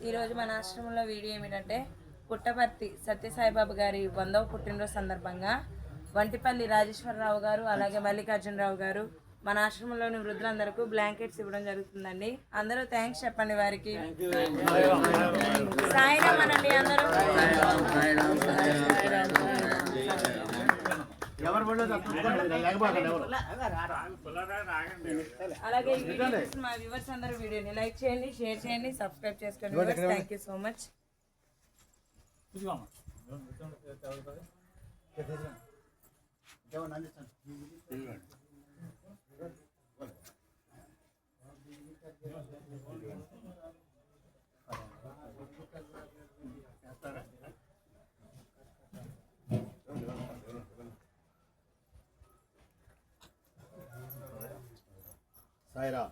ఈరోజు మన ఆశ్రమంలో వీడియో ఏమిటంటే పుట్టపర్తి సత్యసాయిబాబు గారి 100వ పుట్టినరోజు సందర్భంగా వంటిపల్లి రాజేశ్వరరావు గారు అలాగే మల్లికార్జునరావు గారు మన ఆశ్రమంలోని వృద్ధులందరికీ బ్లాంకెట్స్ ఇవ్వడం జరుగుతుందండి. అందరూ థ్యాంక్స్ చెప్పండి వారికి. సాయిరామ్ అనండి అందరూ. అలాగే మా వ్యూవర్స్ అందరూ వీడియోని లైక్ చేయండి, షేర్ చేయండి, సబ్స్క్రైబ్ చేసుకోండి. Thank you so much. సాయిరా